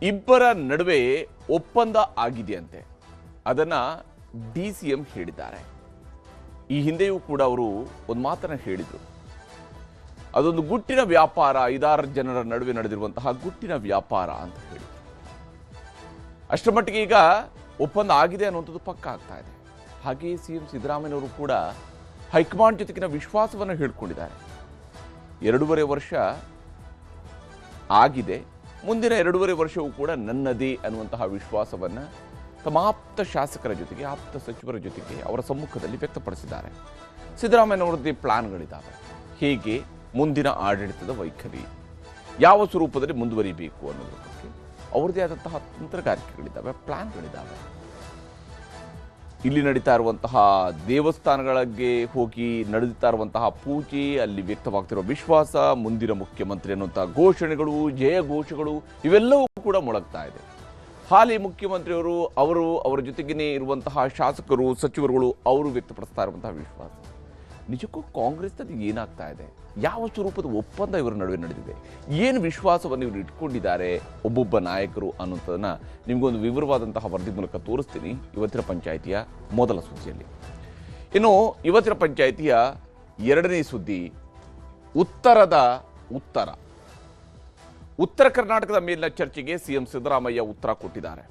ಇಬ್ಬರ ನಡುವೆ ಒಪ್ಪಂದ ಆಗಿದೆಯಂತೆ. ಅದನ್ನ DCM ಹೇಳಿದ್ದಾರೆ. ಈ ಹಿಂದೆಯೂ ಕೂಡ ಅವರು ಒಂದು ಮಾತನ್ನ ಹೇಳಿದರು. ಅದೊಂದು ಗುಟ್ಟಿನ ವ್ಯಾಪಾರ, 5-6 ಜನರ ನಡುವೆ ನಡೆದಿರುವಂತಹ ಗುಟ್ಟಿನ ವ್ಯಾಪಾರ ಅಂತ ಹೇಳಿ. ಅಷ್ಟರ ಮಟ್ಟಿಗೆ ಈಗ ಒಪ್ಪಂದ ಆಗಿದೆ ಅನ್ನುವಂಥದ್ದು ಪಕ್ಕ ಆಗ್ತಾ ಇದೆ. ಹಾಗೆಯೇ CM ಸಿದ್ದರಾಮಯ್ಯನವರು ಕೂಡ ಹೈಕಮಾಂಡ್ ಜೊತೆಗಿನ ವಿಶ್ವಾಸವನ್ನು ಹೇಳ್ಕೊಂಡಿದ್ದಾರೆ. 2.5 ವರ್ಷ ಆಗಿದೆ, ಮುಂದಿನ 2.5 ವರ್ಷವೂ ಕೂಡ ನನ್ನದೇ ಅನ್ನುವಂತಹ ವಿಶ್ವಾಸವನ್ನು ತಮ್ಮ ಆಪ್ತ ಶಾಸಕರ ಜೊತೆಗೆ, ಆಪ್ತ ಸಚಿವರ ಜೊತೆಗೆ ಅವರ ಸಮ್ಮುಖದಲ್ಲಿ ವ್ಯಕ್ತಪಡಿಸಿದ್ದಾರೆ. ಸಿದ್ದರಾಮಯ್ಯನವರದ್ದೇ ಪ್ಲಾನ್ಗಳಿದ್ದಾವೆ. ಹೇಗೆ ಮುಂದಿನ ಆಡಳಿತದ ವೈಖರಿ ಯಾವ ಸ್ವರೂಪದಲ್ಲಿ ಮುಂದುವರಿಬೇಕು ಅನ್ನೋದ್ರ ಬಗ್ಗೆ ಅವರದೇ ಆದಂತಹ ತಂತ್ರಗಾರಿಕೆಗಳಿದ್ದಾವೆ, ಪ್ಲಾನ್ಗಳಿದ್ದಾವೆ. ಇಲ್ಲಿ ನಡೀತಾ ಇರುವಂತಹ ದೇವಸ್ಥಾನಗಳಿಗೆ ಹೋಗಿ ನಡೆಯುತ್ತಾ ಇರುವಂತಹ ಪೂಜೆ, ಅಲ್ಲಿ ವ್ಯಕ್ತವಾಗ್ತಿರುವ ವಿಶ್ವಾಸ, ಮುಂದಿನ ಮುಖ್ಯಮಂತ್ರಿ ಅನ್ನುವಂತಹ ಘೋಷಣೆಗಳು, ಜಯ ಘೋಷಗಳು ಇವೆಲ್ಲವೂ ಕೂಡ ಮೊಳಗ್ತಾ ಇದೆ. ಹಾಲಿ ಮುಖ್ಯಮಂತ್ರಿಯವರು, ಅವರ ಜೊತೆಗೇ ಇರುವಂತಹ ಶಾಸಕರು, ಸಚಿವರುಗಳು ಅವರು ವ್ಯಕ್ತಪಡಿಸ್ತಾ ಇರುವಂತಹ ವಿಶ್ವಾಸ. ನಿಜಕ್ಕೂ ಕಾಂಗ್ರೆಸ್ನಲ್ಲಿ ಏನಾಗ್ತಾ ಇದೆ? ಯಾವ ಸ್ವರೂಪದ ಒಪ್ಪಂದ ಇವರ ನಡುವೆ ನಡೆದಿದೆ? ಏನು ವಿಶ್ವಾಸವನ್ನು ಇವರು ಇಟ್ಕೊಂಡಿದ್ದಾರೆ ಒಬ್ಬೊಬ್ಬ ನಾಯಕರು ಅನ್ನುವಂಥದ್ದನ್ನ ನಿಮಗೊಂದು ವಿವರವಾದಂತಹ ವರದಿ ಮೂಲಕ ತೋರಿಸ್ತೀನಿ ಇವತ್ತಿನ ಪಂಚಾಯಿತಿಯ ಮೊದಲ ಸುದ್ದಿಯಲ್ಲಿ. ಇನ್ನು ಇವತ್ತಿನ ಪಂಚಾಯಿತಿಯ ಎರಡನೇ ಸುದ್ದಿ, ಉತ್ತರ ಕರ್ನಾಟಕದ ಮೇಲಿನ ಚರ್ಚೆಗೆ CM ಸಿದ್ದರಾಮಯ್ಯ ಉತ್ತರ ಕೊಟ್ಟಿದ್ದಾರೆ.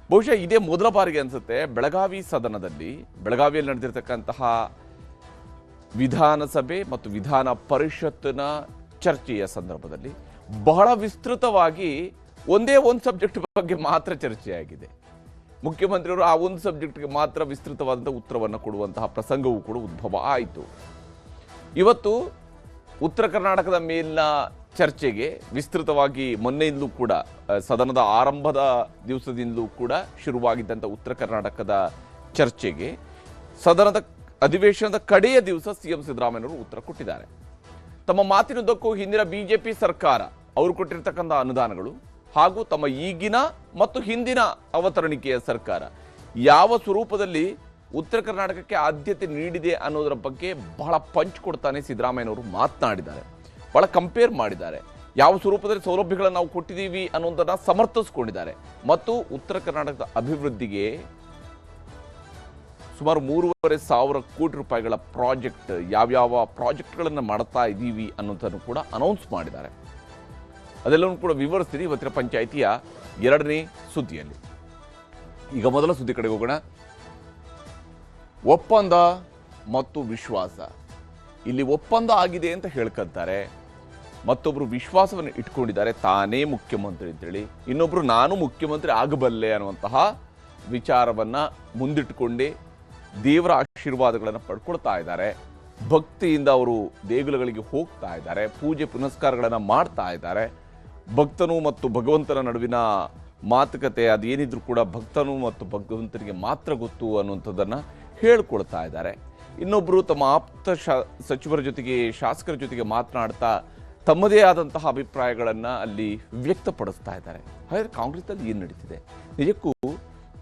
ಬಹುಶಃ ಇದೇ ಮೊದಲ ಬಾರಿಗೆ ಅನಿಸುತ್ತೆ ಬೆಳಗಾವಿಯಲ್ಲಿ ನಡೆದಿರ್ತಕ್ಕಂತಹ ವಿಧಾನಸಭೆ ಮತ್ತು ವಿಧಾನ ಪರಿಷತ್ತಿನ ಚರ್ಚೆಯ ಸಂದರ್ಭದಲ್ಲಿ ಬಹಳ ವಿಸ್ತೃತವಾಗಿ ಒಂದೇ ಒಂದು ಸಬ್ಜೆಕ್ಟ್ ಬಗ್ಗೆ ಮಾತ್ರ ಚರ್ಚೆಯಾಗಿದೆ. ಮುಖ್ಯಮಂತ್ರಿಯವರು ಆ ಒಂದು ಸಬ್ಜೆಕ್ಟ್ಗೆ ಮಾತ್ರ ವಿಸ್ತೃತವಾದಂಥ ಉತ್ತರವನ್ನು ಕೊಡುವಂತಹ ಪ್ರಸಂಗವೂ ಕೂಡ ಉದ್ಭವ ಆಯಿತು. ಇವತ್ತು ಉತ್ತರ ಕರ್ನಾಟಕದ ಮೇಲಿನ ಚರ್ಚೆಗೆ ವಿಸ್ತೃತವಾಗಿ ಮೊನ್ನೆಯಿಂದಲೂ ಕೂಡ ಸದನದ ಆರಂಭದ ದಿವಸದಿಂದಲೂ ಕೂಡ ಶುರುವಾಗಿದ್ದಂಥ ಉತ್ತರ ಕರ್ನಾಟಕದ ಚರ್ಚೆಗೆ ಸದನದ ಅಧಿವೇಶನದ ಕಡೆಯ ದಿವಸ CM ಸಿದ್ದರಾಮಯ್ಯನವರು ಉತ್ತರ ಕೊಟ್ಟಿದ್ದಾರೆ. ತಮ್ಮ ಮಾತಿನುದ್ದಕ್ಕೂ ಹಿಂದಿನ BJP ಸರ್ಕಾರ ಅವರು ಕೊಟ್ಟಿರ್ತಕ್ಕಂಥ ಅನುದಾನಗಳು ಹಾಗೂ ತಮ್ಮ ಈಗಿನ ಮತ್ತು ಹಿಂದಿನ ಅವತರಣಿಕೆಯ ಸರ್ಕಾರ ಯಾವ ಸ್ವರೂಪದಲ್ಲಿ ಉತ್ತರ ಕರ್ನಾಟಕಕ್ಕೆ ಆದ್ಯತೆ ನೀಡಿದೆ ಅನ್ನೋದರ ಬಗ್ಗೆ ಬಹಳ ಪಂಚ್ ಕೊಡ್ತಾನೆ ಸಿದ್ದರಾಮಯ್ಯನವರು ಮಾತನಾಡಿದ್ದಾರೆ. ಬಹಳ ಕಂಪೇರ್ ಮಾಡಿದ್ದಾರೆ. ಯಾವ ಸ್ವರೂಪದಲ್ಲಿ ಸೌಲಭ್ಯಗಳನ್ನು ನಾವು ಕೊಟ್ಟಿದ್ದೀವಿ ಅನ್ನೋದನ್ನ ಸಮರ್ಥಿಸಿಕೊಂಡಿದ್ದಾರೆ. ಮತ್ತು ಉತ್ತರ ಕರ್ನಾಟಕದ ಅಭಿವೃದ್ಧಿಗೆ ಸುಮಾರು 3,500 ಕೋಟಿ ರೂಪಾಯಿಗಳ ಪ್ರಾಜೆಕ್ಟ್, ಯಾವ್ಯಾವ ಪ್ರಾಜೆಕ್ಟ್ಗಳನ್ನು ಮಾಡ್ತಾ ಇದ್ದೀವಿ ಅನ್ನೋದನ್ನು ಕೂಡ ಅನೌನ್ಸ್ ಮಾಡಿದ್ದಾರೆ. ಅದೆಲ್ಲವೂ ಕೂಡ ವಿವರಿಸ್ತೀನಿ ಇವತ್ತಿನ ಪಂಚಾಯಿತಿಯ ಎರಡನೇ ಸುದ್ದಿಯಲ್ಲಿ. ಈಗ ಮೊದಲ ಸುದ್ದಿ ಕಡೆಗೆ ಹೋಗೋಣ. ಒಪ್ಪಂದ ಮತ್ತು ವಿಶ್ವಾಸ. ಇಲ್ಲಿ ಒಪ್ಪಂದ ಆಗಿದೆ ಅಂತ ಹೇಳ್ಕೊಳ್ತಾರೆ, ಮತ್ತೊಬ್ಬರು ವಿಶ್ವಾಸವನ್ನು ಇಟ್ಕೊಂಡಿದ್ದಾರೆ ತಾನೇ ಮುಖ್ಯಮಂತ್ರಿ ಅಂತೇಳಿ, ಇನ್ನೊಬ್ರು ನಾನು ಮುಖ್ಯಮಂತ್ರಿ ಆಗಬಲ್ಲೆ ಅನ್ನುವಂತಹ ವಿಚಾರವನ್ನು ಮುಂದಿಟ್ಟುಕೊಂಡೇ ದೇವರ ಆಶೀರ್ವಾದಗಳನ್ನು ಪಡ್ಕೊಳ್ತಾ ಇದ್ದಾರೆ. ಭಕ್ತಿಯಿಂದ ಅವರು ದೇಗುಲಗಳಿಗೆ ಹೋಗ್ತಾ ಇದ್ದಾರೆ, ಪೂಜೆ ಪುನಸ್ಕಾರಗಳನ್ನು ಮಾಡ್ತಾ ಇದ್ದಾರೆ. ಭಕ್ತನು ಮತ್ತು ಭಗವಂತನ ನಡುವಿನ ಮಾತುಕತೆ ಅದೇನಿದ್ರು ಕೂಡ ಭಕ್ತನು ಮತ್ತು ಭಗವಂತನಿಗೆ ಮಾತ್ರ ಗೊತ್ತು ಅನ್ನುವಂಥದ್ದನ್ನು ಹೇಳ್ಕೊಳ್ತಾ ಇದ್ದಾರೆ. ಇನ್ನೊಬ್ಬರು ತಮ್ಮ ಆಪ್ತ ಸಚಿವರ ಜೊತೆಗೆ, ಶಾಸಕರ ಜೊತೆಗೆ ಮಾತನಾಡ್ತಾ ತಮ್ಮದೇ ಆದಂತಹ ಅಭಿಪ್ರಾಯಗಳನ್ನು ಅಲ್ಲಿ ವ್ಯಕ್ತಪಡಿಸ್ತಾ ಇದ್ದಾರೆ. ಹಾಗಾದರೆ ಕಾಂಗ್ರೆಸ್ನಲ್ಲಿ ಏನು ನಡೀತಿದೆ? ನಿಜಕ್ಕೂ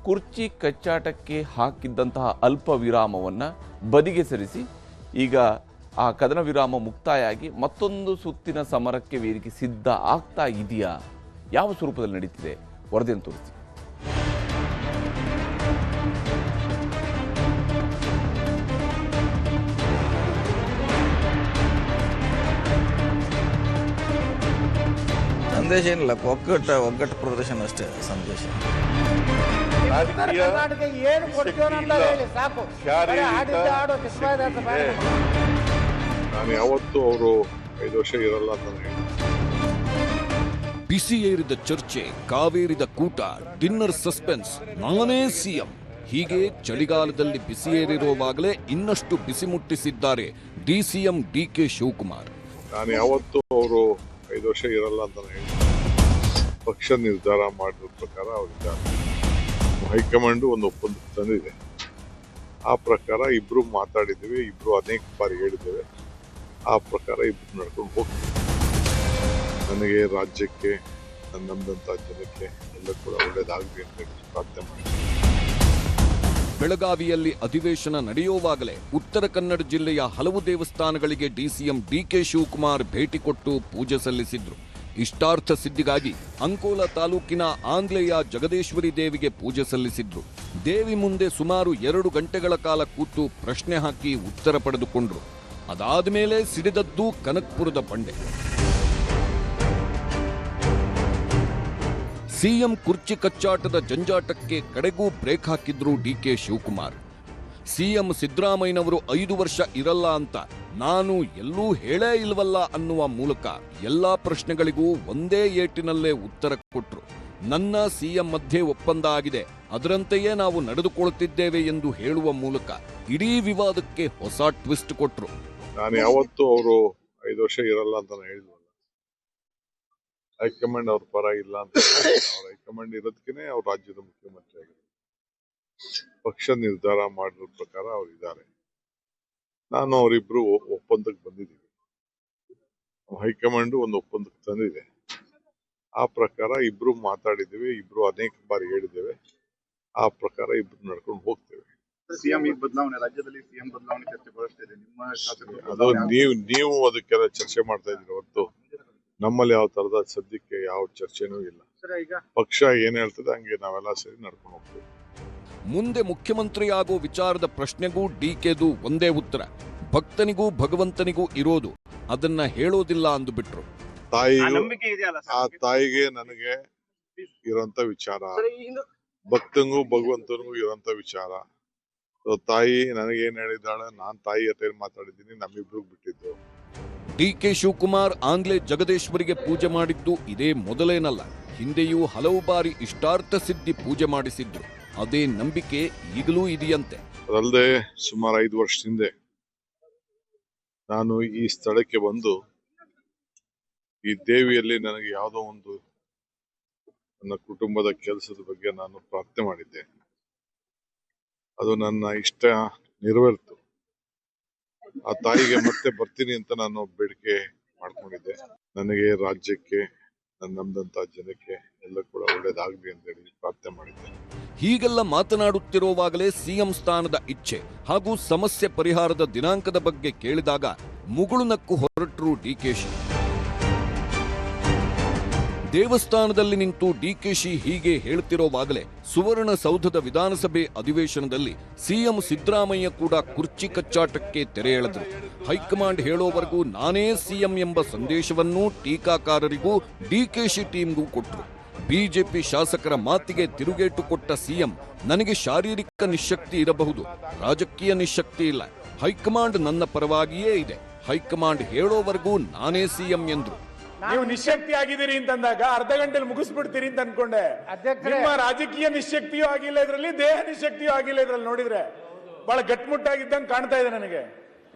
ಕುರ್ಚಿ ಕಚ್ಚಾಟಕ್ಕೆ ಹಾಕಿದ್ದಂತಹ ಅಲ್ಪ ವಿರಾಮವನ್ನು ಬದಿಗೆ ಸರಿಸಿ ಈಗ ಆ ಕದನ ವಿರಾಮ ಮುಕ್ತಾಯ ಆಗಿ ಮತ್ತೊಂದು ಸುತ್ತಿನ ಸಮರಕ್ಕೆ ವೇದಿಕೆ ಸಿದ್ಧ ಆಗ್ತಾ ಇದೆಯಾ? ಯಾವ ಸ್ವರೂಪದಲ್ಲಿ ನಡೀತಿದೆ? ವರದಿಯನ್ನು ತೋರಿಸಿ. ಸಂದೇಶ ಏನಿಲ್ಲ, ಒಗ್ಗಟ್ಟು ಪ್ರದರ್ಶನ ಅಷ್ಟೇ ಸಂದೇಶ. ನಾನು ಯಾವತ್ತೂ ಅವರು 5 ವರ್ಷ ಇರಲ್ಲ ಅಂತ ಹೇಳಿ. ಬಿಸಿ ಏರಿದ ಚರ್ಚೆ, ಕಾವೇರಿದ ಕೂಟ, ಡಿನ್ನರ್ ಸಸ್ಪೆನ್ಸ್, ನಾನೇ CM. ಹೀಗೆ ಚಳಿಗಾಲದಲ್ಲಿ ಬಿಸಿ ಏರಿರುವಾಗಲೇ ಇನ್ನಷ್ಟು ಬಿಸಿ ಮುಟ್ಟಿಸಿದ್ದಾರೆ DCM DK ಶಿವಕುಮಾರ್. ನಾನು ಯಾವತ್ತೂ ಅವರು 5 ವರ್ಷ ಇರಲ್ಲ ಅಂತ ಹೇಳಿ. ಪಕ್ಷ ನಿರ್ಧಾರ ಮಾಡಿದ ಪ್ರಕಾರ ಅವರಿದ್ದಾರೆ. ಹೈಕಮಾಂಡ್ ಒಂದು ಒಪ್ಪಂದ ತಂದಿದೆ. ಆ ಪ್ರಕಾರ ಇಬ್ರು ಮಾತಾಡಿದ್ದೇವೆ, ಇಬ್ರು ಅನೇಕ ಬಾರಿ ಹೇಳಿದ್ದೇವೆ. ಆ ಪ್ರಕಾರ ಇಬ್ರು ನಡ್ಕೊಂಡು ಹೋಗ್ತೀವಿ. ನನಗೆ, ರಾಜ್ಯಕ್ಕೆ, ನನ್ನಂದಂಥ ಜನಕ್ಕೆ ಎಲ್ಲ ಕೂಡ ಒಳ್ಳೇದಾಗಲಿ ಅಂತ ಪ್ರಾರ್ಥನೆ ಮಾಡ್ತೀನಿ. ಬೆಳಗಾವಿಯಲ್ಲಿ ಅಧಿವೇಶನ ನಡೆಯುವಾಗಲೇ ಉತ್ತರ ಕನ್ನಡ ಜಿಲ್ಲೆಯ ಹಲವು ದೇವಸ್ಥಾನಗಳಿಗೆ DCM DK ಶಿವಕುಮಾರ್ ಭೇಟಿ ಕೊಟ್ಟು ಪೂಜೆ ಸಲ್ಲಿಸಿದ್ರು. ಇಷ್ಟಾರ್ಥ ಸಿದ್ಧಿಗಾಗಿ ಅಂಕೋಲಾ ತಾಲೂಕಿನ ಆಂಗ್ಲೇಯ ಜಗದೇಶ್ವರಿ ದೇವಿಗೆ ಪೂಜೆ ಸಲ್ಲಿಸಿದ್ರು. ದೇವಿ ಮುಂದೆ ಸುಮಾರು 2 ಗಂಟೆಗಳ ಕಾಲ ಕೂತು ಪ್ರಶ್ನೆ ಹಾಕಿ ಉತ್ತರ ಪಡೆದುಕೊಂಡ್ರು. ಅದಾದ ಮೇಲೆ ಸಿಡಿದದ್ದು ಕನಕ್ಪುರದ ಬಂಡೆ. ಸಿಎಂ ಕುರ್ಚಿ ಕಚ್ಚಾಟದ ಜಂಜಾಟಕ್ಕೆ ಕಡೆಗೂ ಬ್ರೇಕ್ ಹಾಕಿದ್ರು ಡಿಕೆ ಶಿವಕುಮಾರ್. ಸಿಎಂ ಸಿದ್ದರಾಮಯ್ಯನವರು 5 ವರ್ಷ ಇರಲ್ಲ ಅಂತ ನಾನು ಎಲ್ಲೂ ಹೇಳೇ ಇಲ್ವಲ್ಲ ಅನ್ನುವ ಮೂಲಕ ಎಲ್ಲಾ ಪ್ರಶ್ನೆಗಳಿಗೂ ಒಂದೇ ಏಟಿನಲ್ಲೇ ಉತ್ತರ ಕೊಟ್ರು. ನನ್ನ ಸಿಎಂ ಮಧ್ಯೆ ಒಪ್ಪಂದ ಆಗಿದೆ, ಅದರಂತೆಯೇ ನಾವು ನಡೆದುಕೊಳ್ಳುತ್ತಿದ್ದೇವೆ ಎಂದು ಹೇಳುವ ಮೂಲಕ ಇಡೀ ವಿವಾದಕ್ಕೆ ಹೊಸ ಟ್ವಿಸ್ಟ್ ಕೊಟ್ರು. ನಾನು ಯಾವತ್ತೂ ಅವರು 5 ವರ್ಷ ಇರಲ್ಲ ಅಂತ ನಾನು ಹೇಳಿದ್ವಲ್ಲ. ಹೈಕಮಾಂಡ್ ಅವ್ರ ಪರ ಇಲ್ಲ ಅಂತ. ಅವ್ರ ಹೈಕಮಾಂಡ್ ಇರೋದಕ್ಕೆ ಅವ್ರ ರಾಜ್ಯದ ಮುಖ್ಯಮಂತ್ರಿ ಆಗಿದ್ದಾರೆ. ಪಕ್ಷ ನಿರ್ಧಾರ ಮಾಡಿರೋ ಪ್ರಕಾರ ಅವರಿದ್ದಾರೆ. ನಾನು ಅವರಿಬ್ರು ಒಪ್ಪಂದಕ್ಕೆ ಬಂದಿದ್ದೀವಿ. ಹೈಕಮಾಂಡ್ ಒಂದು ಒಪ್ಪಂದಕ್ಕೆ ತಂದಿದೆ. ಆ ಪ್ರಕಾರ ಇಬ್ರು ಮಾತಾಡಿದ್ದೇವೆ, ಇಬ್ರು ಅನೇಕ ಬಾರಿ ಹೇಳಿದ್ದೇವೆ. ಆ ಪ್ರಕಾರ ಇಬ್ರು ನಡ್ಕೊಂಡು ಹೋಗ್ತೇವೆ. ಸಿಎಂ ಬದಲಾವಣೆ, ರಾಜ್ಯದಲ್ಲಿ ಸಿಎಂ ಬದಲಾವಣೆ ಚರ್ಚೆ ಬಹಳಷ್ಟು ಇದೆ. ನಿಮ್ಮ ಅದು ನೀವು ಅದಕ್ಕೆಲ್ಲ ಚರ್ಚೆ ಮಾಡ್ತಾ ಇದ್ದೀರಿ ಹೊರತು ನಮ್ಮಲ್ಲಿ ಯಾವ ತರದ ಸದ್ಯಕ್ಕೆ ಯಾವ ಚರ್ಚೆನೂ ಇಲ್ಲ. ಪಕ್ಷ ಏನ್ ಹೇಳ್ತದೆ ಹಂಗೆ ನಾವೆಲ್ಲ ಸೇರಿ ನಡ್ಕೊಂಡು ಹೋಗ್ತೇವೆ. ಮುಂದೆ ಮುಖ್ಯಮಂತ್ರಿ ಆಗೋ ವಿಚಾರದ ಪ್ರಶ್ನೆಗೂ ಡಿಕೆದು ಒಂದೇ ಉತ್ತರ, ಭಕ್ತನಿಗೂ ಭಗವಂತನಿಗೂ ಇರೋದು, ಅದನ್ನ ಹೇಳೋದಿಲ್ಲ ಅಂದುಬಿಟ್ರು. ಆ ತಾಯಿಗೆ ನನಗೆ ಇರೋಂತ ವಿಚಾರ, ಭಕ್ತಂಗೂ ಭಗವಂತನಿಗೂ ಇರೋಂತ ವಿಚಾರ. ತಾಯಿ ನನಗೇನ್ ಹೇಳಿದ್ದಾಳೆ, ನಾನ್ ತಾಯಿ ಹತ್ರ ಮಾತಾಡಿದ್ದೀನಿ, ನಮ್ಮಿಬ್ರಿಗೆ ಬಿಟ್ಟಿದ್ದು. ಡಿಕೆ ಶಿವಕುಮಾರ್ ಆಂಗ್ಲೇ ಜಗದೇಶ್ವರಿಗೆ ಪೂಜೆ ಮಾಡಿದ್ದು ಇದೇ ಮೊದಲೇನಲ್ಲ. ಹಿಂದೆಯೂ ಹಲವು ಬಾರಿ ಇಷ್ಟಾರ್ಥ ಸಿದ್ಧಿ ಪೂಜೆ ಮಾಡಿಸಿದ್ರು. ಅದೇ ನಂಬಿಕೆ ಈಗಲೂ ಇದೆಯಂತೆ. ಅದಲ್ಲದೆ ಸುಮಾರು 5 ವರ್ಷ ಹಿಂದೆ ನಾನು ಈ ಸ್ಥಳಕ್ಕೆ ಬಂದು ಈ ದೇವಿಯಲ್ಲಿ ನನಗೆ ಯಾವುದೋ ಒಂದು ನನ್ನ ಕುಟುಂಬದ ಕೆಲಸದ ಬಗ್ಗೆ ನಾನು ಪ್ರಾರ್ಥನೆ ಮಾಡಿದ್ದೆ. ಅದು ನನ್ನ ಇಷ್ಟ ನೆರವೇರಿತು. ಆ ತಾಯಿಗೆ ಮತ್ತೆ ಬರ್ತೀನಿ ಅಂತ ನಾನು ಬೇಡಿಕೆ ಮಾಡ್ಕೊಂಡಿದ್ದೆ. ನನಗೆ, ರಾಜ್ಯಕ್ಕೆ, ನನ್ನ ನಂಬದಂತ ಜನಕ್ಕೆ ಎಲ್ಲ ಕೂಡ ಒಳ್ಳೇದಾಗ್ಲಿ ಅಂತ ಹೇಳಿ ಪ್ರಾರ್ಥನೆ ಮಾಡಿದ್ದೆ. ಹೀಗೆಲ್ಲ ಮಾತನಾಡುತ್ತಿರುವಾಗಲೇ ಸಿಎಂ ಸ್ಥಾನದ ಇಚ್ಛೆ ಹಾಗೂ ಸಮಸ್ಯೆ ಪರಿಹಾರದ ದಿನಾಂಕದ ಬಗ್ಗೆ ಕೇಳಿದಾಗ ಮುಗುಳು ನಕ್ಕು ಹೊರಟರು ಡಿಕೆಶಿ. ದೇವಸ್ಥಾನದಲ್ಲಿ ನಿಂತು ಡಿಕೆಶಿ ಹೀಗೆ ಹೇಳ್ತಿರೋವಾಗಲೇ ಸುವರ್ಣಸೌಧದ ವಿಧಾನಸಭೆ ಅಧಿವೇಶನದಲ್ಲಿ ಸಿಎಂ ಸಿದ್ದರಾಮಯ್ಯ ಕೂಡ ಕುರ್ಚಿ ಕಚ್ಚಾಟಕ್ಕೆ ತೆರೆ ಎಳೆದರು. ಹೈಕಮಾಂಡ್ ಹೇಳೋವರೆಗೂ ನಾನೇ ಸಿಎಂ ಎಂಬ ಸಂದೇಶವನ್ನೂ ಟೀಕಾಕಾರರಿಗೂ ಡಿಕೆಶಿ ಟೀಮ್ಗೂ ಕೊಟ್ಟರು. ಬಿಜೆಪಿ ಶಾಸಕರ ಮಾತಿಗೆ ತಿರುಗೇಟು ಕೊಟ್ಟ ಸಿಎಂ, ನನಗೆ ಶಾರೀರಿಕ ನಿಶಕ್ತಿ ಇರಬಹುದು, ರಾಜಕೀಯ ನಿಶಕ್ತಿ ಇಲ್ಲ. ಹೈಕಮಾಂಡ್ ನನ್ನ ಪರವಾಗಿಯೇ ಇದೆ. ಹೈಕಮಾಂಡ್ ಹೇಳೋವರೆಗೂ ನಾನೇ ಸಿಎಂ ಎಂದ್ರು. ನೀವು ನಿಶಕ್ತಿ ಆಗಿದ್ದೀರಿ ಅಂತಂದಾಗ ಅರ್ಧ ಗಂಟೆಲಿ ಮುಗಿಸ್ಬಿಡ್ತೀರಿ ಅಂತ ಅನ್ಕೊಂಡೆ. ನಿಮ್ಮ ರಾಜಕೀಯ ನಿಶಕ್ತಿಯೂ ಆಗಿಲ್ಲ ಇದ್ರಲ್ಲಿ, ದೇಹ ನಿಶಕ್ತಿಯೂ ಆಗಿಲ್ಲ ಇದ್ರಲ್ಲಿ. ನೋಡಿದ್ರೆ ಬಹಳ ಗಟ್ಮುಟ್ಟಾಗಿದ್ದಂಗೆ ಕಾಣ್ತಾ ಇದೆ ನನಗೆ.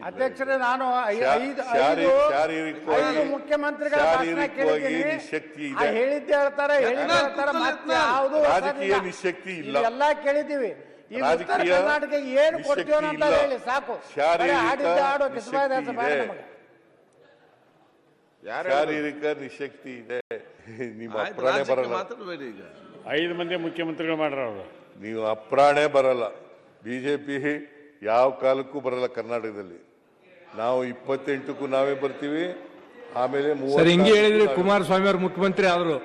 ಅಧ್ಯಕ್ಷರೇ, ನಾನು ಐದು ಮುಖ್ಯಮಂತ್ರಿಗಳ ಭಾಷಣ ಕೇಳಿದ್ದೀನಿ. ಹೇಳಿದ್ದೆ ಹೇಳ್ತಾರೆ, ಮತ್ತೆ ಯಾವುದು ರಾಜಕೀಯ ನಿಶಕ್ತಿ ಇಲ್ಲ, ಎಲ್ಲ ಕೇಳಿದ್ದೀವಿ. ಈ ಉತ್ತರ ಕರ್ನಾಟಕ ಏನು ಕೊಡ್ತೀವೋ ಅಂತ ಹೇಳಿ ಸಾಕು. ಆಡಿದ್ದ ಆಡೋ ಕಿಸ್ಬಾಯ್ದಾಸ ಬೇಡ ನಮಗೆ. ಶಾರೀರಿಕ ನಿಶಕ್ತಿ ಇದೆ. ನಿಮ್ಮ ಅಪ್ರಾಣೆ ಬರಲ್ಲ. 5 ಮಂದಿ ಮುಖ್ಯಮಂತ್ರಿಗಳು ಮಾಡ್ರ ಅವರು. ನೀವು ಅಪ್ರಾಣೆ ಬರಲ್ಲ. ಬಿಜೆಪಿ ಯಾವ ಕಾಲಕ್ಕೂ ಬರಲ್ಲ ಕರ್ನಾಟಕದಲ್ಲಿ. ನಾವು 28ಕ್ಕೂ ನಾವೇ ಬರ್ತೀವಿ. ಆಮೇಲೆ ಹಿಂಗೆ ಹೇಳಿದ್ರೆ ಕುಮಾರಸ್ವಾಮಿ ಅವರು ಮುಖ್ಯಮಂತ್ರಿ ಆದ್ರು.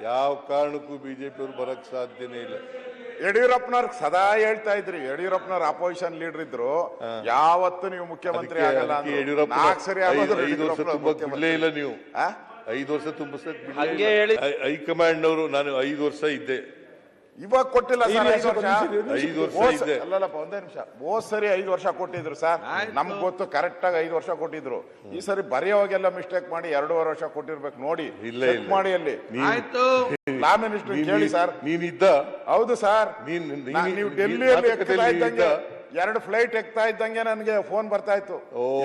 ಯಾವ ಕಾರಣಕ್ಕೂ ಬಿಜೆಪಿ ಅವರು ಬರಕ್ ಸಾಧ್ಯನೇ ಇಲ್ಲ. ಯಡಿಯೂರಪ್ಪನವ್ರ ಸದಾ ಹೇಳ್ತಾ ಇದ್ರಿ, ಯಡಿಯೂರಪ್ಪನವ್ರ ಅಪೋಸಿಷನ್ ಲೀಡರ್ ಇದ್ರು, ಯಾವತ್ತು ನೀವು ಮುಖ್ಯಮಂತ್ರಿ ಆಗಲ್ಲ. ಯಡಿಯೂರಪ್ಪ 5 ವರ್ಷ ತುಂಬಕ್ ಬಿಡ್ಲೇ ಇಲ್ಲ. ನೀವು 5 ವರ್ಷ ತುಂಬಿಸಕ್ ಹೈಕಮಾಂಡ್ ಅವರು ನಾನು 5 ವರ್ಷ ಇದ್ದೆ. ಇವಾಗ ಕೊಟ್ಟಿಲ್ಲ ಸರ್. 5 ವರ್ಷ ಇದ್ದೆ. ಅಲ್ಲಲ್ಲಪ್ಪ, ಒಂದೇ ನಿಮಿಷ. ಹೋದ್ ಸರಿ 5 ವರ್ಷ ಕೊಟ್ಟಿದ್ರು ಸರ್, ನಮ್ಗೆ ಗೊತ್ತು ಕರೆಕ್ಟ್ ಆಗಿ 5 ವರ್ಷ ಕೊಟ್ಟಿದ್ರು. ಈ ಸರಿ ಬರೆಯೋವಾಗೆಲ್ಲ ಮಿಸ್ಟೇಕ್ ಮಾಡಿ 2.5 ವರ್ಷ ಕೊಟ್ಟಿರ್ಬೇಕು. ನೋಡಿ, ಇಲ್ಲ ಮಾಡಿ ಅಲ್ಲಿ ಲಾ ಮಿನಿಸ್ಟರ್ ಕೇಳಿ ಸರ್. ನೀನಿದ್ದ? ಹೌದು ಸರ್. ನೀವು ಡೆಲ್ಲಿಯಲ್ಲಿ ಎಕ್ತಾ ಇದ್ದಂಗೆ 2 ಫ್ಲೈಟ್ ಎಕ್ತಾ ಇದ್ದಂಗೆ ನನಗೆ ಫೋನ್ ಬರ್ತಾ ಇತ್ತು,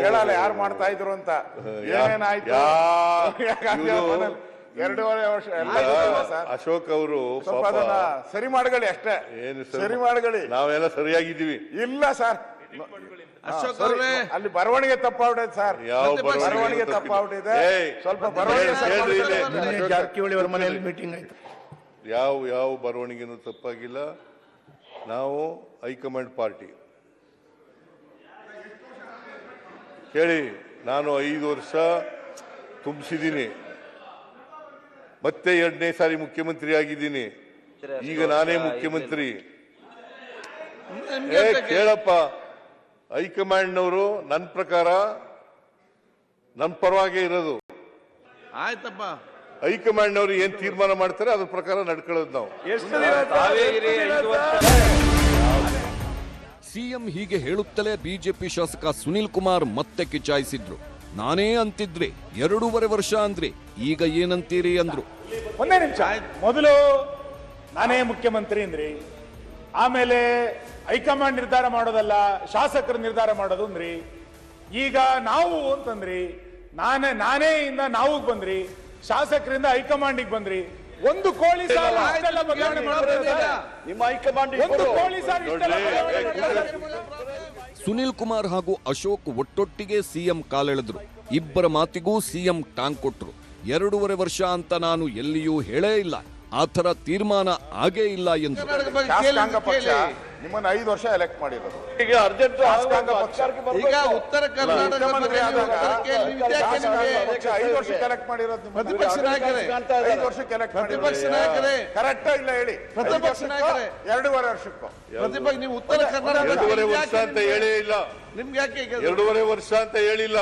ಹೇಳಲ್ಲ ಯಾರು ಮಾಡ್ತಾ ಇದ್ರು ಅಂತ. ಏನೇನಾಯ್ತು? 2.5 ವರ್ಷ ಸರ್. ಅಶೋಕ್ ಅವರು ಸರಿ ಮಾಡ್ಕೊಳ್ಳಿ ಅಷ್ಟೇ. ಸರಿ ಮಾಡ್ಕೊಳ್ಳಿ, ನಾವೆಲ್ಲ ಸರಿಯಾಗಿದ್ದೀವಿ. ಇಲ್ಲ ಸರ್, ಅಲ್ಲಿ ಬರವಣಿಗೆ ತಪ್ಪಾಗ್ಬಿಟ್ಟೈತೆ ಸರ್. ಬರವಣಿಗೆ ತಪ್ಪಾಗ್ಬಿಟ್ಟಿದೆ. ಸ್ವಲ್ಪ ಬರವಣಿಗೆ ಜಾರಕಿಹೊಳಿ ಅವರ ಮನೆಯಲ್ಲಿ ಮೀಟಿಂಗ್ ಆಯ್ತು. ಯಾವ ಬರವಣಿಗೆನೂ ತಪ್ಪಾಗಿಲ್ಲ. ನಾವು ಹೈಕಮಾಂಡ್ ಪಾರ್ಟಿ. ಕೇಳಿ, ನಾನು 5 ವರ್ಷ ತುಂಬಿಸಿದ್ದೀನಿ, ಮತ್ತೆ 2ನೇ ಸಾರಿ ಮುಖ್ಯಮಂತ್ರಿ ಆಗಿದ್ದೀನಿ. ಈಗ ನಾನೇ ಮುಖ್ಯಮಂತ್ರಿ. ಕೇಳಪ್ಪ, ಹೈಕಮಾಂಡ್ನವರು ನನ್ನ ಪ್ರಕಾರ ನನ್ನ ಪರವಾಗೇ ಇರೋದು. ಆಯ್ತಪ್ಪ, ಹೈಕಮಾಂಡ್ನವರು ಏನ್ ತೀರ್ಮಾನ ಮಾಡ್ತಾರೆ ಅದ್ರ ಪ್ರಕಾರ ನಡ್ಕೊಳ್ಳೋದು ನಾವು. ಸಿಎಂ ಹೀಗೆ ಹೇಳುತ್ತಲೇ ಬಿಜೆಪಿ ಶಾಸಕ ಸುನಿಲ್ ಕುಮಾರ್ ಮತ್ತೆ ಕಿಚಾಯಿಸಿದ್ರು. ನಾನೇ ಅಂತಿದ್ರಿ 2.5 ವರ್ಷ ಅಂದ್ರಿ, ಈಗ ಏನಂತೀರಿ ಅಂದ್ರು. ಒಂದೇ ನಿಮಿಷ, ಮೊದಲು ನಾನೇ ಮುಖ್ಯಮಂತ್ರಿ ಅಂದ್ರಿ, ಆಮೇಲೆ ಹೈಕಮಾಂಡ್ ನಿರ್ಧಾರ ಮಾಡೋದಲ್ಲ ಶಾಸಕರು ನಿರ್ಧಾರ ಮಾಡೋದು ಅಂದ್ರಿ, ಈಗ ನಾವು ಅಂತಂದ್ರಿ, ನಾನೇ ಇಂದ ನಾವು ಬಂದ್ರಿ, ಶಾಸಕರಿಂದ ಹೈಕಮಾಂಡಿಗೆ ಬಂದ್ರಿ. ಒಂದು ಕೋಳಿ ಸಾಲ ಅಷ್ಟೆಲ್ಲ ಬದಲಾವಣೆ ಮಾಡ್ತಾರೆ. ನಿಮ್ಮ ಹೈಕಮಾಂಡ್ ಒಂದು ಕೋಳಿ ಸಾಲ ಇಷ್ಟೆಲ್ಲ ಬದಲಾವಣೆ ಮಾಡ್ತಾರೆ. ಸುನಿಲ್ ಕುಮಾರ್ ಹಾಗೂ ಅಶೋಕ್ ಒಟ್ಟೊಟ್ಟಿಗೆ ಸಿಎಂ ಕಾಲೆಳೆದ್ರು. ಇಬ್ಬರ ಮಾತಿಗೂ ಸಿಎಂ ಟಾಂಗ್ ಕೊಟ್ರು. 2.5 ವರ್ಷ ಅಂತ ನಾನು ಎಲ್ಲಿಯೂ ಹೇಳೇ ಇಲ್ಲ, ಆ ಥರ ತೀರ್ಮಾನ ಆಗೇ ಇಲ್ಲ ಎಂದು. ಶಾಸಕಾಂಗ ಪಕ್ಷ ನಿಮ್ಮನ್ನ 5 ವರ್ಷ ಎಲೆಕ್ಟ್ ಮಾಡಿರೋದು. ಈಗ ಅರ್ಜೆಂಟ್ ಈಗ ಉತ್ತರ ಕರ್ನಾಟಕ ಮುಖ್ಯಮಂತ್ರಿ ಆದಾಗ 5 ವರ್ಷಕ್ಕೆ ಎಲೆಕ್ಟ್ ಮಾಡಿರೋದು. 5 ವರ್ಷಕ್ಕೆ ಎಲೆಕ್ಟ್ ಮಾಡಿರೋದು ಕರೆಕ್ಟ್ ಇಲ್ಲ ಹೇಳಿ. ಪ್ರತಿಪಕ್ಷ ನಾಯಕರೇ, 2.5 ವರ್ಷಕ್ಕೂ ಪ್ರತಿಪಕ್ಷ ನೀವು ಉತ್ತರ ಕರ್ನಾಟಕ 2.5 ವರ್ಷ ಅಂತ ಹೇಳೇ ಇಲ್ಲ. ನಿಮ್ಗೆ ಯಾಕೆ 2.5 ವರ್ಷ ಅಂತ ಹೇಳಿಲ್ಲ.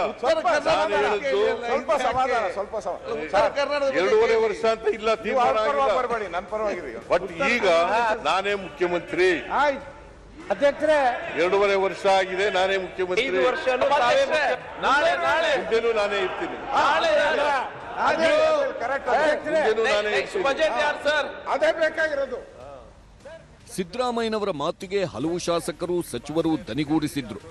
ನಾನು ಹೇಳಿದ್ದು ಸ್ವಲ್ಪ ಸಮಾಧಾನ, ಸ್ವಲ್ಪ ಉತ್ತರ ಕರ್ನಾಟಕ 2.5 ವರ್ಷ ಅಂತ ಇಲ್ಲ, ತೀರ್ಮಾನ ಆಗಿಲ್ಲ. ಬರಬೇಡಿ, ನನ್ನ ಪರವಾಗಿರಿ. ಬಟ್ ಈಗ ನಾನೇ ಮುಖ್ಯಮಂತ್ರಿ. ಅಧ್ಯಕ್ಷರೇ 2.5 ವರ್ಷ ಆಗಿದೆ, ನಾನೇ ಮುಖ್ಯಮಂತ್ರಿ. ಮುಂದೆನೂ ನಾನೇ ಇರ್ತೀನಿ. ಕರೆಕ್ಟ್, ಮುಂದೆನೂ ನಾನೇ ಇರ್ತೀನಿ. ಅದೇ ಬೇಕಾಗಿರೋದು. ಸಿದ್ದರಾಮಯ್ಯನವರ ಮಾತಿಗೆ ಹಲವು ಶಾಸಕರು ಸಚಿವರು ದನಿಗೂಡಿಸಿದ್ರು.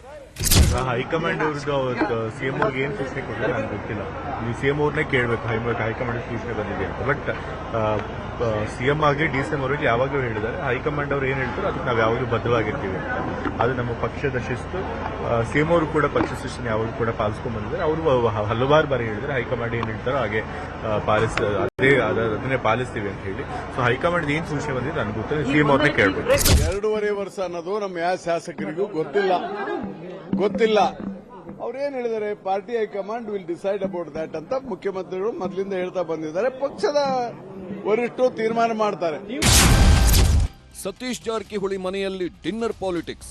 ಹೈಕಮಾಂಡ್ ಅವ್ರದ್ದು ಸಿಎಂ ಅವ್ರಿಗೆ ಏನು ಸೂಚನೆ ಕೊಟ್ಟಿದೆ ನನಗೆ ಗೊತ್ತಿಲ್ಲ. ನೀವು ಸಿಎಂ ಅವ್ರನ್ನೇ ಕೇಳಬೇಕು ಹೈಕಮಾಂಡ್ ಸೂಚನೆ ಬಂದಿದೆ ಅಂತ. ಬಟ್ ಸಿಎಂ ಆಗಿ ಡಿಸಿಎಂ ಅವರಿಗೆ ಯಾವಾಗಲೂ ಹೇಳಿದ್ದಾರೆ, ಹೈಕಮಾಂಡ್ ಅವ್ರು ಏನು ಹೇಳ್ತಾರೋ ಅದಕ್ಕೆ ನಾವು ಯಾವಾಗಲೂ ಬದ್ಧವಾಗಿರ್ತೀವಿ ಅಂತ. ಅದು ನಮ್ಮ ಪಕ್ಷದ ಶಿಸ್ತು. ಸಿಎಂ ಅವರು ಕೂಡ ಪಕ್ಷ ಶಿಸ್ತನ್ನು ಯಾವಾಗಲೂ ಕೂಡ ಪಾಲಿಸ್ಕೊಂಡು ಬಂದಿದ್ದಾರೆ. ಅವರು ಹಲವಾರು ಬಾರಿ ಹೇಳಿದ್ದಾರೆ ಹೈಕಮಾಂಡ್ ಏನು ಹೇಳ್ತಾರೋ ಹಾಗೆ ಅದನ್ನೇ ಪಾಲಿಸ್ತೀವಿ ಅಂತ ಹೇಳಿ. ಸೊ ಹೈಕಮಾಂಡ್ ಏನು ಸೂಚನೆ ಬಂದಿದೆ ನನಗೆ ಗೊತ್ತಿಲ್ಲ, ಸಿಎಂ ಅವ್ರನ್ನೇ ಕೇಳಬೇಕು. 2.5 ವರ್ಷ ಅನ್ನೋದು ನಮ್ಮ ಯಾವ ಶಾಸಕರಿಗೂ ಗೊತ್ತಿಲ್ಲ. ಅವ್ರೇನ್ ಹೇಳಿದ್ದಾರೆ, party high command will decide about that ಅಂತ ಮುಖ್ಯಮಂತ್ರಿಗಳು ಮೊದಲಿಂದ ಹೇಳ್ತಾ ಬಂದಿದ್ದಾರೆ. ಪಕ್ಷದ ವರಿಷ್ಠರು ತೀರ್ಮಾನ ಮಾಡ್ತಾರೆ. ಸತೀಶ್ ಜಾರಕಿಹೊಳಿ ಮನೆಯಲ್ಲಿ ಡಿನ್ನರ್ ಪಾಲಿಟಿಕ್ಸ್.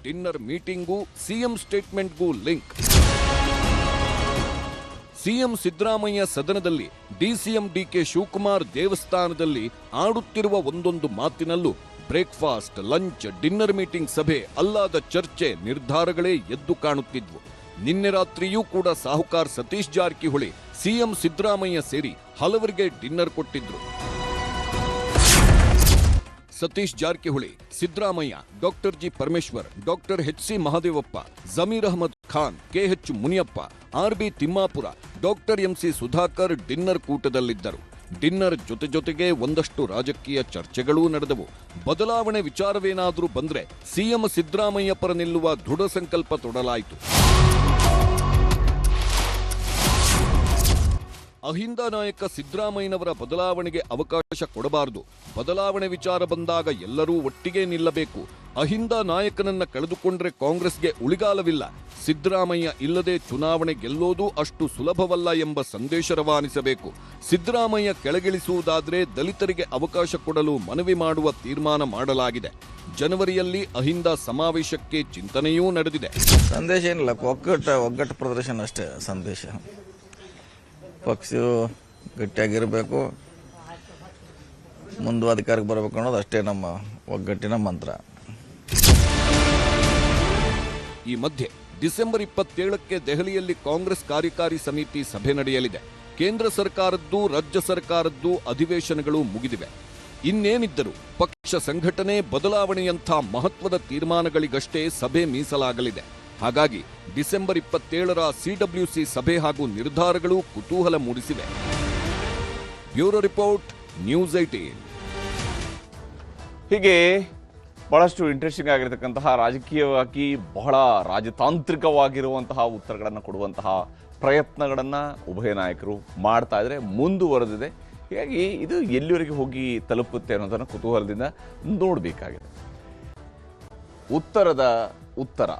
ಡಿನ್ನರ್ ಮೀಟಿಂಗೂ ಸಿಎಂ ಸ್ಟೇಟ್ಮೆಂಟ್ಗೂ ಲಿಂಕ್. ಸಿಎಂ ಸಿದ್ದರಾಮಯ್ಯ ಸದನದಲ್ಲಿ, ಡಿಸಿಎಂ ಡಿಕೆ ಶಿವಕುಮಾರ್ ದೇವಸ್ಥಾನದಲ್ಲಿ ಆಡುತ್ತಿರುವ ಒಂದೊಂದು ಮಾತಿನಲ್ಲೂ ಬ್ರೇಕ್ಫಾಸ್ಟ್, ಲಂಚ್, ಡಿನ್ನರ್ ಮೀಟಿಂಗ್ ಸಭೆ ಅಲ್ಲಾದ ಚರ್ಚೆ, ನಿರ್ಧಾರಗಳೇ ಎದ್ದು ಕಾಣುತ್ತಿದ್ವು. ನಿನ್ನೆ ರಾತ್ರಿಯೂ ಕೂಡ ಸಾಹುಕಾರ್ ಸತೀಶ್ ಜಾರಕಿಹೊಳಿ ಸಿಎಂ ಸಿದ್ದರಾಮಯ್ಯ ಸೇರಿ ಹಲವರಿಗೆ ಡಿನ್ನರ್ ಕೊಟ್ಟಿದ್ರು. Satish Jarkiholi, Siddaramaiah, doctor G Parameshwar, doctor H C. Mahadevappa, Zameer Ahmed Khan, K H Muniyappa, R B. Timmapur, doctor M C. Sudhakar dinner ಕೂಟದಲ್ಲಿದ್ದರು. ಡಿನ್ನರ್ ಜೊತೆಗೆ ಒಂದಷ್ಟು ರಾಜಕೀಯ ಚರ್ಚೆಗಳೂ ನಡೆದವು. ಬದಲಾವಣೆ ವಿಚಾರವೇನಾದರೂ ಬಂದ್ರೆ ಸಿಎಂ ಸಿದ್ದರಾಮಯ್ಯ ಪರ ನಿಲ್ಲುವ ದೃಢ ಸಂಕಲ್ಪ ತೊಡಲಾಯಿತು. ಅಹಿಂದ ನಾಯಕ ಸಿದ್ದರಾಮಯ್ಯನವರ ಬದಲಾವಣೆಗೆ ಅವಕಾಶ ಕೊಡಬಾರದು. ಬದಲಾವಣೆ ವಿಚಾರ ಬಂದಾಗ ಎಲ್ಲರೂ ಒಟ್ಟಿಗೆ ನಿಲ್ಲಬೇಕು. ಅಹಿಂದ ನಾಯಕನನ್ನ ಕಳೆದುಕೊಂಡ್ರೆ ಕಾಂಗ್ರೆಸ್ಗೆ ಉಳಿಗಾಲವಿಲ್ಲ. ಸಿದ್ದರಾಮಯ್ಯ ಇಲ್ಲದೆ ಚುನಾವಣೆ ಗೆಲ್ಲೋದು ಅಷ್ಟು ಸುಲಭವಲ್ಲ ಎಂಬ ಸಂದೇಶ ರವಾನಿಸಬೇಕು. ಸಿದ್ದರಾಮಯ್ಯ ಕೆಳಗಿಳಿಸುವುದಾದ್ರೆ ದಲಿತರಿಗೆ ಅವಕಾಶ ಕೊಡಲು ಮನವಿ ಮಾಡುವ ತೀರ್ಮಾನ ಮಾಡಲಾಗಿದೆ. ಜನವರಿಯಲ್ಲಿ ಅಹಿಂದ ಸಮಾವೇಶಕ್ಕೆ ಚಿಂತನೆಯೂ ನಡೆದಿದೆ. ಸಂದೇಶ ಏನಿಲ್ಲ, ಒಗ್ಗಟ್ಟು ಪ್ರದರ್ಶನ ಅಷ್ಟೇ ಸಂದೇಶ. ಪಕ್ಷವು ಗಟ್ಟಿಯಾಗಿರಬೇಕು, ಮುಂದೆ ಅಧಿಕಾರಕ್ಕೆ ಬರಬೇಕು ಅನ್ನೋದು ಅಷ್ಟೇ ನಮ್ಮ ಒಗ್ಗಟ್ಟಿನ ಮಂತ್ರ. ಈ ಮಧ್ಯೆ ಡಿಸೆಂಬರ್ 27ಕ್ಕೆ ದೆಹಲಿಯಲ್ಲಿ ಕಾಂಗ್ರೆಸ್ ಕಾರ್ಯಕಾರಿ ಸಮಿತಿ ಸಭೆ ನಡೆಯಲಿದೆ. ಕೇಂದ್ರ ಸರ್ಕಾರದ್ದು, ರಾಜ್ಯ ಸರ್ಕಾರದ್ದು ಅಧಿವೇಶನಗಳು ಮುಗಿದಿವೆ. ಇನ್ನೇನಿದ್ದರೂ ಪಕ್ಷ ಸಂಘಟನೆ, ಬದಲಾವಣೆಯಂಥ ಮಹತ್ವದ ತೀರ್ಮಾನಗಳಿಗಷ್ಟೇ ಸಭೆ ಮೀಸಲಾಗಲಿದೆ. ಹಾಗಾಗಿ ಡಿಸೆಂಬರ್ 27ರ ಸಿಡಬ್ಲ್ಯೂಸಿ ಸಭೆ ಹಾಗೂ ನಿರ್ಧಾರಗಳು ಕುತೂಹಲ ಮೂಡಿಸಿವೆ. Bureau report, news 18. ಹೀಗೆ ಬಹಳಷ್ಟು ಇಂಟ್ರೆಸ್ಟಿಂಗ್ ಆಗಿರತಕ್ಕಂತಹ, ರಾಜಕೀಯವಾಗಿ ಬಹಳ ರಾಜತಾಂತ್ರಿಕವಾಗಿರುವಂತಹ ಉತ್ತರಗಳನ್ನು ಕೊಡುವಂತಹ ಪ್ರಯತ್ನಗಳನ್ನು ಉಭಯ ನಾಯಕರು ಮಾಡ್ತಾ ಇದ್ರೆ ಮುಂದುವರೆದಿದೆ. ಹೀಗಾಗಿ ಇದು ಎಲ್ಲಿವರೆಗೆ ಹೋಗಿ ತಲುಪುತ್ತೆ ಅನ್ನೋದನ್ನು ಕುತೂಹಲದಿಂದ ನೋಡಬೇಕಾಗಿದೆ. ಉತ್ತರ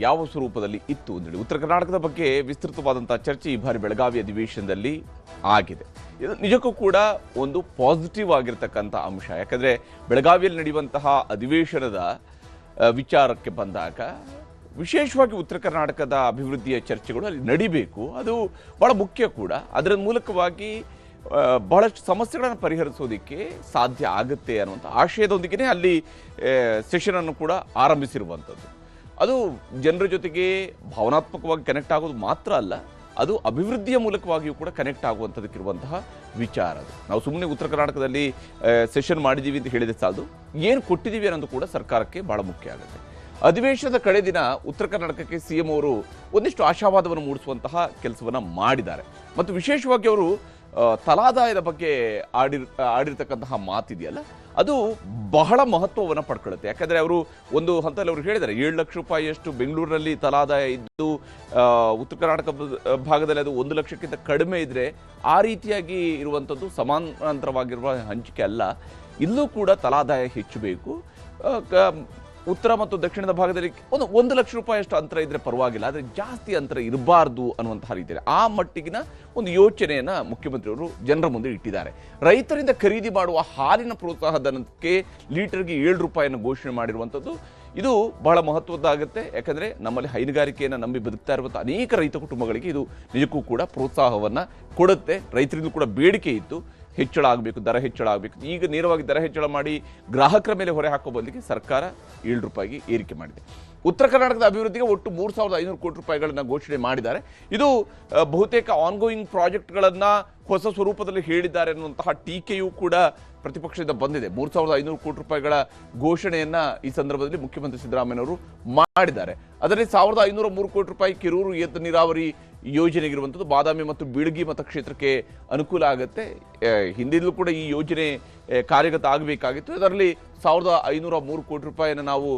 ಯಾವ ಸ್ವರೂಪದಲ್ಲಿ ಇತ್ತು ಅಂತೇಳಿ ಉತ್ತರ ಕರ್ನಾಟಕದ ಬಗ್ಗೆ ವಿಸ್ತೃತವಾದಂತಹ ಚರ್ಚೆ ಈ ಬಾರಿ ಬೆಳಗಾವಿ ಅಧಿವೇಶನದಲ್ಲಿ ಆಗಿದೆ. ಇದು ನಿಜಕ್ಕೂ ಕೂಡ ಒಂದು ಪಾಸಿಟಿವ್ ಆಗಿರ್ತಕ್ಕಂಥ ಅಂಶ. ಯಾಕಂದ್ರೆ ಬೆಳಗಾವಿಯಲ್ಲಿ ನಡೆಯುವಂತಹ ಅಧಿವೇಶನದ ವಿಚಾರಕ್ಕೆ ಬಂದಾಗ ವಿಶೇಷವಾಗಿ ಉತ್ತರ ಕರ್ನಾಟಕದ ಅಭಿವೃದ್ಧಿಯ ಚರ್ಚೆಗಳು ಅಲ್ಲಿ ನಡಿಬೇಕು, ಅದು ಬಹಳ ಮುಖ್ಯ ಕೂಡ. ಅದರ ಮೂಲಕವಾಗಿ ಬಹಳಷ್ಟು ಸಮಸ್ಯೆಗಳನ್ನು ಪರಿಹರಿಸೋದಕ್ಕೆ ಸಾಧ್ಯ ಆಗುತ್ತೆ ಅನ್ನುವಂಥ ಆಶಯದೊಂದಿಗೆ ಅಲ್ಲಿ ಸೆಷನ್ ಅನ್ನು ಕೂಡ ಆರಂಭಿಸಿರುವಂಥದ್ದು. ಅದು ಜನರ ಜೊತೆಗೆ ಭಾವನಾತ್ಮಕವಾಗಿ ಕನೆಕ್ಟ್ ಆಗೋದು ಮಾತ್ರ ಅಲ್ಲ, ಅದು ಅಭಿವೃದ್ಧಿಯ ಮೂಲಕವಾಗಿಯೂ ಕೂಡ ಕನೆಕ್ಟ್ ಆಗುವಂಥದಕ್ಕಿರುವಂತಹ ವಿಚಾರ. ಅದು ನಾವು ಸುಮ್ಮನೆ ಉತ್ತರ ಕರ್ನಾಟಕದಲ್ಲಿ ಸೆಷನ್ ಮಾಡಿದ್ದೀವಿ ಅಂತ ಹೇಳಿದೆ ಸಾಲದು, ಏನು ಕೊಟ್ಟಿದ್ದೀವಿ ಅನ್ನೋದು ಕೂಡ ಸರ್ಕಾರಕ್ಕೆ ಬಹಳ ಮುಖ್ಯ ಆಗುತ್ತೆ. ಅಧಿವೇಶನದ ಕಡೆ ದಿನ ಉತ್ತರ ಕರ್ನಾಟಕಕ್ಕೆ ಸಿಎಂ ಅವರು ಒಂದಿಷ್ಟು ಆಶಾವಾದವನ್ನು ಮೂಡಿಸುವಂತಹ ಕೆಲಸವನ್ನು ಮಾಡಿದ್ದಾರೆ. ಮತ್ತು ವಿಶೇಷವಾಗಿ ಅವರು ತಲಾದಾಯದ ಬಗ್ಗೆ ಆಡಿರ್ತಕ್ಕಂತಹ ಮಾತಿದೆಯಲ್ಲ, ಅದು ಬಹಳ ಮಹತ್ವವನ್ನು ಪಡ್ಕೊಳ್ಳುತ್ತೆ. ಯಾಕಂದರೆ ಅವರು ಒಂದು ಹಂತದಲ್ಲಿ ಅವರು ಹೇಳಿದ್ದಾರೆ 7 ಲಕ್ಷ ರೂಪಾಯಿಯಷ್ಟು ಬೆಂಗಳೂರಿನಲ್ಲಿ ತಲಾದಾಯ ಇದ್ದು ಉತ್ತರ ಕರ್ನಾಟಕ ಭಾಗದಲ್ಲಿ ಅದು 1 ಲಕ್ಷಕ್ಕಿಂತ ಕಡಿಮೆ ಇದ್ದರೆ ಆ ರೀತಿಯಾಗಿ ಇರುವಂಥದ್ದು ಸಮಾನಾಂತರವಾಗಿರುವ ಹಂಚಿಕೆ ಅಲ್ಲ, ಇಲ್ಲೂ ಕೂಡ ತಲಾದಾಯ ಹೆಚ್ಚಬೇಕು. ಉತ್ತರ ಮತ್ತು ದಕ್ಷಿಣದ ಭಾಗದಲ್ಲಿ 1 ಲಕ್ಷ ರೂಪಾಯಿಯಷ್ಟು ಅಂತರ ಇದ್ರೆ ಪರವಾಗಿಲ್ಲ, ಆದರೆ ಜಾಸ್ತಿ ಅಂತರ ಇರಬಾರ್ದು ಅನ್ನುವಂತಹ ರೀತಿಯಲ್ಲಿ ಆ ಮಟ್ಟಿಗಿನ ಒಂದು ಯೋಚನೆಯನ್ನು ಮುಖ್ಯಮಂತ್ರಿಯವರು ಜನರ ಮುಂದೆ ಇಟ್ಟಿದ್ದಾರೆ. ರೈತರಿಂದ ಖರೀದಿ ಮಾಡುವ ಹಾಲಿನ ಪ್ರೋತ್ಸಾಹಧನಕ್ಕೆ ಲೀಟರ್ಗೆ 7 ರೂಪಾಯಿಯನ್ನು ಘೋಷಣೆ ಮಾಡಿರುವಂಥದ್ದು ಇದು ಬಹಳ ಮಹತ್ವದ್ದಾಗುತ್ತೆ. ಯಾಕಂದರೆ ನಮ್ಮಲ್ಲಿ ಹೈನುಗಾರಿಕೆಯನ್ನು ನಂಬಿ ಬದುಕ್ತಾ ಇರುವಂಥ ಅನೇಕ ರೈತ ಕುಟುಂಬಗಳಿಗೆ ಇದು ನಿಜಕ್ಕೂ ಕೂಡ ಪ್ರೋತ್ಸಾಹವನ್ನು ಕೊಡುತ್ತೆ. ರೈತರಿಂದ ಕೂಡ ಬೇಡಿಕೆ ಇತ್ತು, ಹೆಚ್ಚಳ ಆಗಬೇಕು, ದರ ಹೆಚ್ಚಳ ಆಗಬೇಕು. ಈಗ ನೇರವಾಗಿ ದರ ಹೆಚ್ಚಳ ಮಾಡಿ ಗ್ರಾಹಕರ ಮೇಲೆ ಹೊರೆ ಹಾಕೋ ಬದಲಿಗೆ ಸರ್ಕಾರ 7 ರೂಪಾಯಿಗೆ ಏರಿಕೆ ಮಾಡಿದೆ. ಉತ್ತರ ಕರ್ನಾಟಕದ ಅಭಿವೃದ್ಧಿಗೆ ಒಟ್ಟು 3,500 ಕೋಟಿ ರೂಪಾಯಿಗಳನ್ನು ಘೋಷಣೆ ಮಾಡಿದ್ದಾರೆ. ಇದು ಬಹುತೇಕ ಆನ್ಗೋಯಿಂಗ್ ಪ್ರಾಜೆಕ್ಟ್ಗಳನ್ನು ಹೊಸ ಸ್ವರೂಪದಲ್ಲಿ ಹೇಳಿದ್ದಾರೆ ಅನ್ನುವಂತಹ ಟೀಕೆಯೂ ಕೂಡ ಪ್ರತಿಪಕ್ಷದಿಂದ ಬಂದಿದೆ. 3,500 ಕೋಟಿ ರೂಪಾಯಿಗಳ ಘೋಷಣೆಯನ್ನ ಈ ಸಂದರ್ಭದಲ್ಲಿ ಮುಖ್ಯಮಂತ್ರಿ ಸಿದ್ದರಾಮಯ್ಯನವರು ಮಾಡಿದ್ದಾರೆ. ಅದರಲ್ಲಿ 1,503 ಕೋಟಿ ರೂಪಾಯಿ ಕಿರೂರು ಏತ ನೀರಾವರಿ ಯೋಜನೆಗಿರುವಂಥದ್ದು ಬಾದಾಮಿ ಮತ್ತು ಬೀಳಗಿ ಮತಕ್ಷೇತ್ರಕ್ಕೆ ಅನುಕೂಲ ಆಗುತ್ತೆ. ಹಿಂದಿನಲ್ಲೂ ಕೂಡ ಈ ಯೋಜನೆ ಕಾರ್ಯಗತ ಆಗಬೇಕಾಗಿತ್ತು. ಅದರಲ್ಲಿ 1,503 ಕೋಟಿ ರೂಪಾಯಿಯನ್ನು ನಾವು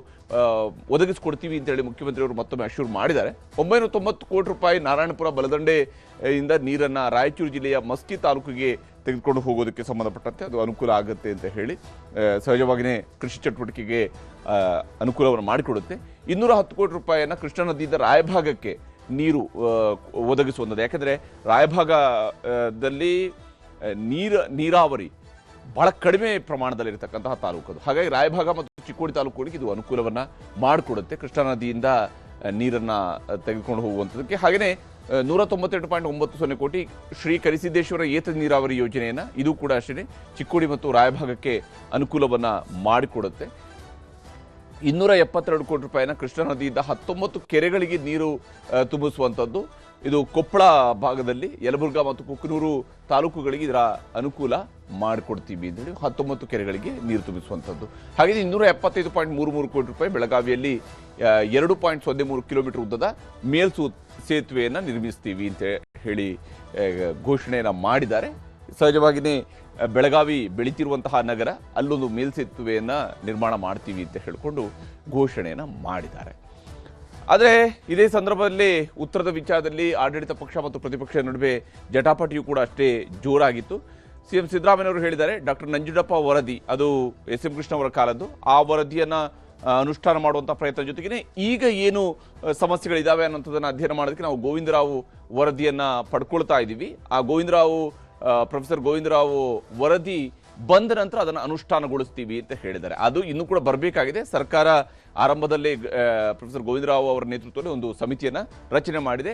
ಒದಗಿಸ್ಕೊಡ್ತೀವಿ ಅಂತೇಳಿ ಮುಖ್ಯಮಂತ್ರಿಯವರು ಮತ್ತೊಮ್ಮೆ ಅಶ್ಯೂರ್ ಮಾಡಿದ್ದಾರೆ. 990 ಕೋಟಿ ರೂಪಾಯಿ ನಾರಾಯಣಪುರ ಬಲದಂಡೆಯಿಂದ ನೀರನ್ನು ರಾಯಚೂರು ಜಿಲ್ಲೆಯ ಮಸ್ಕಿ ತಾಲೂಕಿಗೆ ತೆಗೆದುಕೊಂಡು ಹೋಗೋದಕ್ಕೆ ಸಂಬಂಧಪಟ್ಟಂತೆ ಅದು ಅನುಕೂಲ ಆಗುತ್ತೆ ಅಂತ ಹೇಳಿ ಸಹಜವಾಗಿಯೇ ಕೃಷಿ ಚಟುವಟಿಕೆಗೆ ಅನುಕೂಲವನ್ನು ಮಾಡಿಕೊಡುತ್ತೆ. 210 ಕೋಟಿ ರೂಪಾಯಿಯನ್ನು ಕೃಷ್ಣಾ ನದಿಯಿಂದ ರಾಯಭಾಗಕ್ಕೆ ನೀರು ಒದಗಿಸುವಂಥದ್ದು. ಯಾಕೆಂದರೆ ರಾಯಭಾಗದಲ್ಲಿ ನೀರಾವರಿ ಬಹಳ ಕಡಿಮೆ ಪ್ರಮಾಣದಲ್ಲಿರ್ತಕ್ಕಂತಹ ತಾಲೂಕು ಅದು. ಹಾಗಾಗಿ ರಾಯಭಾಗ ಮತ್ತು ಚಿಕ್ಕೋಡಿ ತಾಲೂಕುಗಳಿಗೆ ಇದು ಅನುಕೂಲವನ್ನು ಮಾಡಿಕೊಡುತ್ತೆ ಕೃಷ್ಣಾ ನದಿಯಿಂದ ನೀರನ್ನು ತೆಗೆದುಕೊಂಡು ಹೋಗುವಂಥದ್ದಕ್ಕೆ. ಹಾಗೆಯೇ 198.90 ಕೋಟಿ ಶ್ರೀ ಕರಿಸಿದ್ದೇಶ್ವರ ಏತ ನೀರಾವರಿ ಯೋಜನೆಯನ್ನು ಇದು ಕೂಡ ಅಷ್ಟೇ ಚಿಕ್ಕೋಡಿ ಮತ್ತು ರಾಯಭಾಗಕ್ಕೆ ಅನುಕೂಲವನ್ನು ಮಾಡಿಕೊಡುತ್ತೆ. 272 ಕೋಟಿ ರೂಪಾಯಿನ ಕೃಷ್ಣಾ ನದಿಯಿಂದ 19 ಕೆರೆಗಳಿಗೆ ನೀರು ತುಂಬಿಸುವಂಥದ್ದು. ಇದು ಕೊಪ್ಪಳ ಭಾಗದಲ್ಲಿ ಯಲಬುರ್ಗಾ ಮತ್ತು ಕುಕ್ಕನೂರು ತಾಲೂಕುಗಳಿಗೆ ಇದರ ಅನುಕೂಲ ಮಾಡಿಕೊಡ್ತೀವಿ ಅಂತೇಳಿ 19 ಕೆರೆಗಳಿಗೆ ನೀರು ತುಂಬಿಸುವಂಥದ್ದು. ಹಾಗೆ 275.33 ಕೋಟಿ ರೂಪಾಯಿ ಬೆಳಗಾವಿಯಲ್ಲಿ 2.03 ಕಿಲೋಮೀಟರ್ ಉದ್ದದ ಮೇಲ್ಸು ಸೇತುವೆಯನ್ನು ನಿರ್ಮಿಸ್ತೀವಿ ಅಂತ ಹೇಳಿ ಘೋಷಣೆಯನ್ನು ಮಾಡಿದ್ದಾರೆ. ಸಹಜವಾಗಿಯೇ ಬೆಳಗಾವಿ ಬೆಳೀತಿರುವಂತಹ ನಗರ, ಅಲ್ಲೊಂದು ಮೇಲ್ಸೇತುವೆಯನ್ನು ನಿರ್ಮಾಣ ಮಾಡ್ತೀವಿ ಅಂತ ಹೇಳಿಕೊಂಡು ಘೋಷಣೆಯನ್ನು ಮಾಡಿದ್ದಾರೆ. ಆದರೆ ಇದೇ ಸಂದರ್ಭದಲ್ಲಿ ಉತ್ತರದ ವಿಚಾರದಲ್ಲಿ ಆಡಳಿತ ಪಕ್ಷ ಮತ್ತು ಪ್ರತಿಪಕ್ಷ ನಡುವೆ ಜಟಾಪಟಿಯೂ ಕೂಡ ಅಷ್ಟೇ ಜೋರಾಗಿತ್ತು. ಸಿಎಂ ಸಿದ್ದರಾಮಯ್ಯವರು ಹೇಳಿದ್ದಾರೆ, ಡಾಕ್ಟರ್ ನಂಜುಂಡಪ್ಪ ವರದಿ ಅದು ಎಸ್.ಎಂ. ಕೃಷ್ಣ ಅವರ ಕಾಲದ್ದು, ಆ ವರದಿಯನ್ನು ಅನುಷ್ಠಾನ ಮಾಡುವಂಥ ಪ್ರಯತ್ನ ಜೊತೆಗೇ ಈಗ ಏನು ಸಮಸ್ಯೆಗಳಿದ್ದಾವೆ ಅನ್ನೋಂಥದ್ದನ್ನು ಅಧ್ಯಯನ ಮಾಡೋದಕ್ಕೆ ನಾವು ಗೋವಿಂದರಾವ್ ವರದಿಯನ್ನು ಪಡ್ಕೊಳ್ತಾ ಇದ್ದೀವಿ. ಆ ಪ್ರೊಫೆಸರ್ ಗೋವಿಂದರಾವ್ ವರದಿ ಬಂದ ನಂತರ ಅದನ್ನು ಅನುಷ್ಠಾನಗೊಳಿಸ್ತೀವಿ ಅಂತ ಹೇಳಿದ್ದಾರೆ. ಅದು ಇನ್ನೂ ಕೂಡ ಬರಬೇಕಾಗಿದೆ. ಸರ್ಕಾರ ಆರಂಭದಲ್ಲೇ ಪ್ರೊಫೆಸರ್ ಗೋವಿಂದರಾವ್ ಅವರ ನೇತೃತ್ವದಲ್ಲಿ ಒಂದು ಸಮಿತಿಯನ್ನು ರಚನೆ ಮಾಡಿದೆ,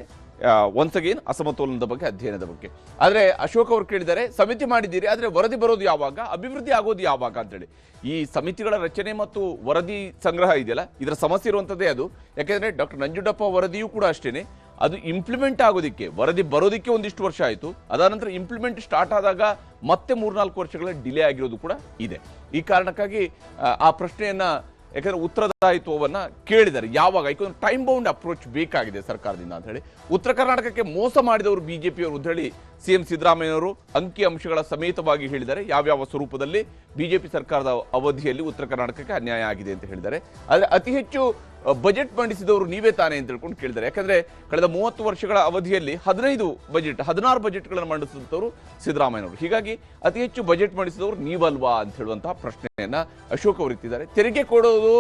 ಒನ್ಸ್ ಅಗೇನ್ ಅಸಮತೋಲನದ ಬಗ್ಗೆ, ಅಧ್ಯಯನದ ಬಗ್ಗೆ. ಆದರೆ ಅಶೋಕ್ ಅವರು ಕೇಳಿದ್ದಾರೆ, ಸಮಿತಿ ಮಾಡಿದ್ದೀರಿ, ಆದರೆ ವರದಿ ಬರೋದು ಯಾವಾಗ, ಅಭಿವೃದ್ಧಿ ಆಗೋದು ಯಾವಾಗ ಅಂತೇಳಿ. ಈ ಸಮಿತಿಗಳ ರಚನೆ ಮತ್ತು ವರದಿ ಸಂಗ್ರಹ ಇದೆಯಲ್ಲ, ಇದರ ಸಮಸ್ಯೆ ಇರುವಂಥದ್ದೇ ಅದು. ಯಾಕೆಂದರೆ ಡಾಕ್ಟರ್ ನಂಜುಂಡಪ್ಪ ವರದಿಯೂ ಕೂಡ ಅಷ್ಟೇ, ಅದು ಇಂಪ್ಲಿಮೆಂಟ್ ಆಗೋದಕ್ಕೆ ವರದಿ ಬರೋದಕ್ಕೆ ಒಂದಿಷ್ಟು ವರ್ಷ ಆಯಿತು, ಅದಾದ ನಂತರ ಇಂಪ್ಲಿಮೆಂಟ್ ಸ್ಟಾರ್ಟ್ ಆದಾಗ ಮತ್ತೆ 3-4 ವರ್ಷಗಳ ಡಿಲೇ ಆಗಿರೋದು ಕೂಡ ಇದೆ. ಈ ಕಾರಣಕ್ಕಾಗಿ ಆ ಪ್ರಶ್ನೆಯನ್ನು ಯಾಕಂದರೆ ಉತ್ತರದಾಯಿತ್ವವನ್ನು ಕೇಳಿದ್ದಾರೆ, ಯಾವಾಗ, ಯಾಕಂದ್ರೆ ಟೈಮ್ ಬೌಂಡ್ ಅಪ್ರೋಚ್ ಬೇಕಾಗಿದೆ ಸರ್ಕಾರದಿಂದ ಅಂತ ಹೇಳಿ. ಉತ್ತರ ಕರ್ನಾಟಕಕ್ಕೆ ಮೋಸ ಮಾಡಿದವರು ಬಿಜೆಪಿಯವರು ಅಂತ ಹೇಳಿ ಸಿಎಂ ಸಿದ್ದರಾಮಯ್ಯವರು ಅಂಕಿ ಅಂಶಗಳ ಸಮೇತವಾಗಿ ಹೇಳಿದ್ದಾರೆ. ಯಾವ್ಯಾವ ಸ್ವರೂಪದಲ್ಲಿ ಬಿಜೆಪಿ ಸರ್ಕಾರದ ಅವಧಿಯಲ್ಲಿ ಉತ್ತರ ಕರ್ನಾಟಕಕ್ಕೆ ಅನ್ಯಾಯ ಆಗಿದೆ ಅಂತ ಹೇಳಿದ್ದಾರೆ. ಆದರೆ ಅತಿ ಹೆಚ್ಚು ಬಜೆಟ್ ಮಂಡಿಸಿದವರು ನೀವೇ ತಾನೇ ಅಂತ ಹೇಳ್ಕೊಂಡು ಕೇಳಿದ್ದಾರೆ. ಯಾಕಂದ್ರೆ ಕಳೆದ 30 ವರ್ಷಗಳ ಅವಧಿಯಲ್ಲಿ 16 ಬಜೆಟ್ಗಳನ್ನು ಮಂಡಿಸಿದವರು ಸಿದ್ದರಾಮಯ್ಯನವರು. ಹೀಗಾಗಿ ಅತಿ ಹೆಚ್ಚು ಬಜೆಟ್ ಮಂಡಿಸಿದವರು ನೀವಲ್ವಾ ಅಂತ ಹೇಳುವಂತಹ ಪ್ರಶ್ನೆಯನ್ನ ಅಶೋಕ್ ಅವರು ಎತ್ತಿದ್ದಾರೆ. ತೆರಿಗೆ ಕೊಡೋದು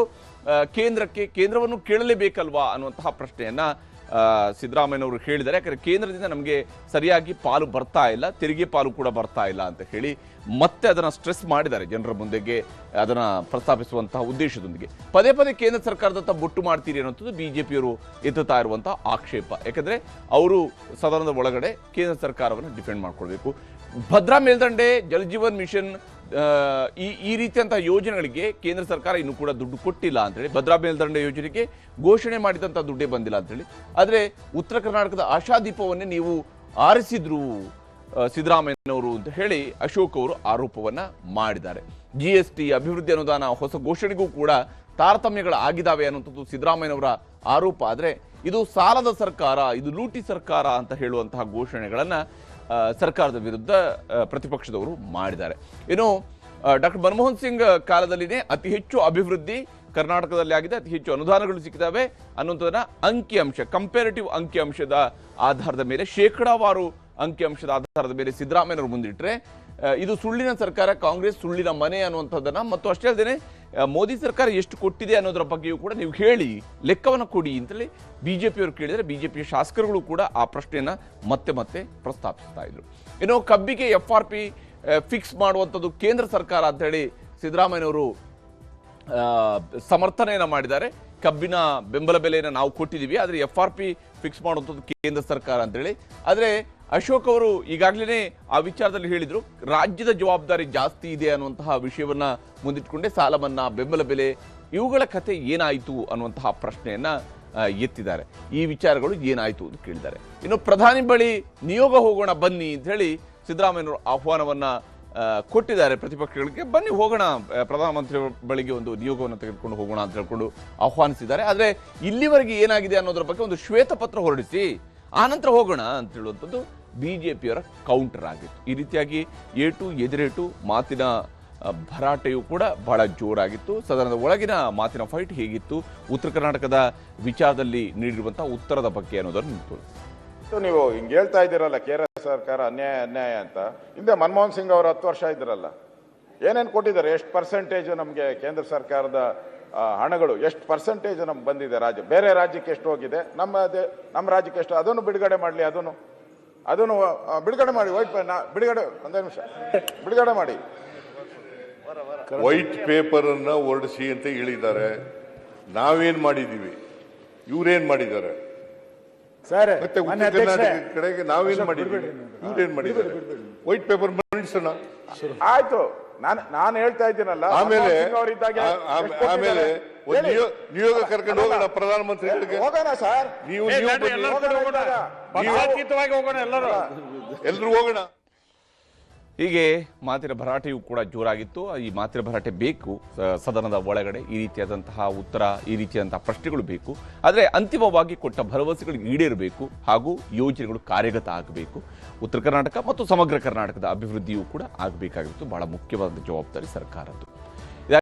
ಕೇಂದ್ರವನ್ನು ಕೇಳಲೇಬೇಕಲ್ವಾ ಅನ್ನುವಂತಹ ಪ್ರಶ್ನೆಯನ್ನ ಸಿದ್ದರಾಮಯ್ಯನವರು ಹೇಳಿದ್ದಾರೆ. ಯಾಕಂದ್ರೆ ಕೇಂದ್ರದಿಂದ ನಮಗೆ ಸರಿಯಾಗಿ ಪಾಲು ಬರ್ತಾ ಇಲ್ಲ, ತೆರಿಗೆ ಪಾಲು ಕೂಡ ಬರ್ತಾ ಇಲ್ಲ ಅಂತ ಹೇಳಿ ಮತ್ತೆ ಅದನ್ನ ಸ್ಟ್ರೆಸ್ ಮಾಡಿದ್ದಾರೆ ಜನರ ಮುಂದೆಗೆ ಅದನ್ನ ಪ್ರಸ್ತಾಪಿಸುವಂತಹ ಉದ್ದೇಶದೊಂದಿಗೆ. ಪದೇ ಪದೇ ಕೇಂದ್ರ ಸರ್ಕಾರದತ್ತ ಬೊಟ್ಟು ಮಾಡ್ತೀರಿ ಅನ್ನೋಂಥದ್ದು ಬಿಜೆಪಿಯವರು ಎತ್ತುತ್ತಾ ಇರುವಂತಹ ಆಕ್ಷೇಪ. ಯಾಕಂದ್ರೆ ಅವರು ಸದನದ ಒಳಗಡೆ ಕೇಂದ್ರ ಸರ್ಕಾರವನ್ನು ಡಿಫೆಂಡ್ ಮಾಡ್ಕೊಳ್ಬೇಕು. ಭದ್ರಾ ಮೇಲ್ದಂಡೆ, ಜಲಜೀವನ್ ಮಿಷನ್ ಈ ರೀತಿಯಂತಹ ಯೋಜನೆಗಳಿಗೆ ಕೇಂದ್ರ ಸರ್ಕಾರ ಇನ್ನೂ ಕೂಡ ದುಡ್ಡು ಕೊಟ್ಟಿಲ್ಲ ಅಂತೇಳಿ, ಭದ್ರಾ ಮೇಲ್ದಂಡೆ ಯೋಜನೆಗೆ ಘೋಷಣೆ ಮಾಡಿದಂಥ ದುಡ್ಡೇ ಬಂದಿಲ್ಲ ಅಂತೇಳಿ. ಆದರೆ ಉತ್ತರ ಕರ್ನಾಟಕದ ಆಶಾದೀಪವನ್ನೇ ನೀವು ಆರಿಸಿದ್ರು ಸಿದ್ದರಾಮಯ್ಯನವರು ಅಂತ ಹೇಳಿ ಅಶೋಕ್ ಅವರು ಆರೋಪವನ್ನ ಮಾಡಿದ್ದಾರೆ. GST, ಅಭಿವೃದ್ಧಿ ಅನುದಾನ ಹೊಸ ಘೋಷಣೆಗೂ ಕೂಡ ತಾರತಮ್ಯಗಳು ಆಗಿದ್ದಾವೆ ಅನ್ನುವಂಥದ್ದು ಸಿದ್ದರಾಮಯ್ಯನವರ ಆರೋಪ. ಆದರೆ ಇದು ಸಾಲದ ಸರ್ಕಾರ, ಇದು ಲೂಟಿ ಸರ್ಕಾರ ಅಂತ ಹೇಳುವಂತಹ ಘೋಷಣೆಗಳನ್ನ ಸರ್ಕಾರದ ವಿರುದ್ಧ ಪ್ರತಿಪಕ್ಷದವರು ಮಾಡಿದ್ದಾರೆ. ಇನ್ನು ಡಾಕ್ಟರ್ ಮನಮೋಹನ್ ಸಿಂಗ್ ಕಾಲದಲ್ಲಿನೇ ಅತಿ ಹೆಚ್ಚು ಅಭಿವೃದ್ಧಿ ಕರ್ನಾಟಕದಲ್ಲಿ ಆಗಿದೆ, ಅತಿ ಹೆಚ್ಚು ಅನುದಾನಗಳು ಸಿಕ್ಕಿದ್ದಾವೆ ಅನ್ನುವಂಥದ್ದನ್ನ ಅಂಕಿಅಂಶ, ಕಂಪೇರಿಟಿವ್ ಅಂಕಿಅಂಶದ ಆಧಾರದ ಮೇಲೆ, ಶೇಕಡಾವಾರು ಅಂಕಿಅಂಶದ ಆಧಾರದ ಮೇಲೆ ಸಿದ್ದರಾಮಯ್ಯನವರು ಮುಂದಿಟ್ಟರೆ ಇದು ಸುಳ್ಳಿನ ಸರ್ಕಾರ, ಕಾಂಗ್ರೆಸ್ ಸುಳ್ಳಿನ ಮನೆ ಅನ್ನುವಂಥದ್ದನ್ನ, ಮತ್ತು ಅಷ್ಟೇ ಅಲ್ಲದೆ ಮೋದಿ ಸರ್ಕಾರ ಎಷ್ಟು ಕೊಟ್ಟಿದೆ ಅನ್ನೋದರ ಬಗ್ಗೆಯೂ ಕೂಡ ನೀವು ಹೇಳಿ, ಲೆಕ್ಕವನ್ನು ಕೊಡಿ ಅಂತೇಳಿ ಬಿಜೆಪಿಯವರು ಕೇಳಿದರೆ ಬಿಜೆಪಿಯ ಶಾಸಕರುಗಳು ಕೂಡ ಆ ಪ್ರಶ್ನೆಯನ್ನ ಮತ್ತೆ ಮತ್ತೆ ಪ್ರಸ್ತಾಪಿಸ್ತಾ ಇದ್ರು. ಇನ್ನು ಕಬ್ಬಿಗೆ FRP ಫಿಕ್ಸ್ ಮಾಡುವಂಥದ್ದು ಕೇಂದ್ರ ಸರ್ಕಾರ ಅಂತ ಹೇಳಿ ಸಿದ್ದರಾಮಯ್ಯನವರು ಸಮರ್ಥನೆಯನ್ನ ಮಾಡಿದ್ದಾರೆ. ಕಬ್ಬಿನ ಬೆಂಬಲ ಬೆಲೆಯನ್ನು ನಾವು ಕೊಟ್ಟಿದ್ದೀವಿ, ಆದರೆ FRP ಫಿಕ್ಸ್ ಮಾಡುವಂಥದ್ದು ಕೇಂದ್ರ ಸರ್ಕಾರ ಅಂತೇಳಿ. ಆದರೆ ಅಶೋಕ್ ಅವರು ಈಗಾಗಲೇ ಆ ವಿಚಾರದಲ್ಲಿ ಹೇಳಿದ್ರು, ರಾಜ್ಯದ ಜವಾಬ್ದಾರಿ ಜಾಸ್ತಿ ಇದೆ ಅನ್ನುವಂತಹ ವಿಷಯವನ್ನ ಮುಂದಿಟ್ಟುಕೊಂಡೇ ಸಾಲ ಮನ್ನಾ, ಬೆಂಬಲ ಬೆಲೆ ಇವುಗಳ ಕಥೆ ಏನಾಯಿತು ಅನ್ನುವಂತಹ ಪ್ರಶ್ನೆಯನ್ನ ಎತ್ತಿದ್ದಾರೆ. ಈ ವಿಚಾರಗಳು ಏನಾಯಿತು ಅಂತ ಕೇಳಿದ್ದಾರೆ. ಇನ್ನು ಪ್ರಧಾನಿ ಬಳಿ ನಿಯೋಗ ಹೋಗೋಣ ಬನ್ನಿ ಅಂತ ಹೇಳಿ ಸಿದ್ದರಾಮಯ್ಯನವರು ಆಹ್ವಾನವನ್ನ ಕೊಟ್ಟಿದ್ದಾರೆ ಪ್ರತಿಪಕ್ಷಗಳಿಗೆ. ಬನ್ನಿ ಹೋಗೋಣ, ಪ್ರಧಾನಮಂತ್ರಿ ಬಳಿಗೆ ಒಂದು ನಿಯೋಗವನ್ನು ತೆಗೆದುಕೊಂಡು ಹೋಗೋಣ ಅಂತ ಹೇಳ್ಕೊಂಡು ಆಹ್ವಾನಿಸಿದ್ದಾರೆ. ಆದರೆ ಇಲ್ಲಿವರೆಗೆ ಏನಾಗಿದೆ ಅನ್ನೋದ್ರ ಬಗ್ಗೆ ಒಂದು ಶ್ವೇತಪತ್ರ ಹೊರಡಿಸಿ ಆನಂತರ ಹೋಗೋಣ ಅಂತ ಹೇಳುವಂಥದ್ದು ಬಿಜೆಪಿಯವರ ಕೌಂಟರ್ ಆಗಿತ್ತು. ಈ ರೀತಿಯಾಗಿ ಏಟು ಎದುರೇಟು ಮಾತಿನ ಭರಾಟೆಯೂ ಕೂಡ ಬಹಳ ಜೋರಾಗಿತ್ತು. ಸದನದ ಒಳಗಿನ ಮಾತಿನ ಫೈಟ್ ಹೇಗಿತ್ತು, ಉತ್ತರ ಕರ್ನಾಟಕದ ವಿಚಾರದಲ್ಲಿ ನೀಡಿರುವಂತಹ ಉತ್ತರದ ಬಗ್ಗೆ ಅನ್ನೋದನ್ನು ನಿಂತು ನೀವು ಹಿಂಗೆ ಹೇಳ್ತಾ ಇದ್ದೀರಲ್ಲ, ಕೇಂದ್ರ ಸರ್ಕಾರ ಅನ್ಯಾಯ ಅಂತ. ಹಿಂದೆ ಮನಮೋಹನ್ ಸಿಂಗ್ ಅವರು 10 ವರ್ಷ ಇದ್ರಲ್ಲ, ಏನೇನು ಕೊಟ್ಟಿದ್ದಾರೆ, ಎಷ್ಟು ಪರ್ಸೆಂಟೇಜ್ ನಮಗೆ ಕೇಂದ್ರ ಸರ್ಕಾರದ ಹಣಗಳು ಎಷ್ಟು ಪರ್ಸೆಂಟೇಜ್ ನಮ್ಗೆ ಬಂದಿದೆ, ಬೇರೆ ರಾಜ್ಯಕ್ಕೆ ಎಷ್ಟು ಹೋಗಿದೆ, ನಮ್ಮ ರಾಜ್ಯಕ್ಕೆ ಎಷ್ಟು, ಅದನ್ನು ಬಿಡುಗಡೆ ಮಾಡಲಿ, ಅದನ್ನು ಬಿಡುಗಡೆ ಮಾಡಿ. ಬಿಡುಗಡೆ ಒಂದೇ ನಿಮಿಷ ಬಿಡುಗಡೆ ಮಾಡಿ. ವೈಟ್ ಪೇಪರ್ ಅನ್ನ ಹೊರಡಿಸಿ ಅಂತ ಹೇಳಿದ್ದಾರೆ. ನಾವೇನ್ ಮಾಡಿದೀವಿ, ಇವ್ರೇನ್ ಮಾಡಿದ್ದಾರೆ ಸರ್? ಮತ್ತೆ ಉತ್ತರ ಕರ್ನಾಟಕ ಕಡೆಗೆ ನಾವೇನ್ ಮಾಡಿದೀವಿ, ಇವ್ರೇನ್ ಮಾಡಿದ್ದಾರೆ? ವೈಟ್ ಪೇಪರ್ ಮಂಡಿಸೋಣ. ಆಯ್ತು, ನಾನು ಹೇಳ್ತಾ ಇದ್ದೀನಲ್ಲ. ಆಮೇಲೆ ನಿಯೋಗ ಕರ್ಕೊಂಡು ಹೋಗೋಣ ಪ್ರಧಾನಮಂತ್ರಿಗಳಿಗೆ. ಹೋಗೋಣ ಸರ್, ನೀವು ಹೋಗೋಣ, ಎಲ್ಲರೂ ಹೋಗೋಣ. ಹೀಗೆ ಮಾತಿನ ಭರಾಟೆಯೂ ಕೂಡ ಜೋರಾಗಿತ್ತು. ಈ ಮಾತಿನ ಭರಾಟೆ ಬೇಕು, ಸದನದ ಒಳಗಡೆ ಈ ರೀತಿಯಾದಂತಹ ಉತ್ತರ, ಈ ರೀತಿಯಾದಂತಹ ಪ್ರಶ್ನೆಗಳು ಬೇಕು. ಆದರೆ ಅಂತಿಮವಾಗಿ ಕೊಟ್ಟ ಭರವಸೆಗಳು ಈಡೇರಬೇಕು ಹಾಗೂ ಯೋಜನೆಗಳು ಕಾರ್ಯಗತ ಆಗಬೇಕು. ಉತ್ತರ ಕರ್ನಾಟಕ ಮತ್ತು ಸಮಗ್ರ ಕರ್ನಾಟಕದ ಅಭಿವೃದ್ಧಿಯೂ ಕೂಡ ಆಗಬೇಕಾಗಿತ್ತು. ಬಹಳ ಮುಖ್ಯವಾದ ಜವಾಬ್ದಾರಿ ಸರ್ಕಾರದ್ದು.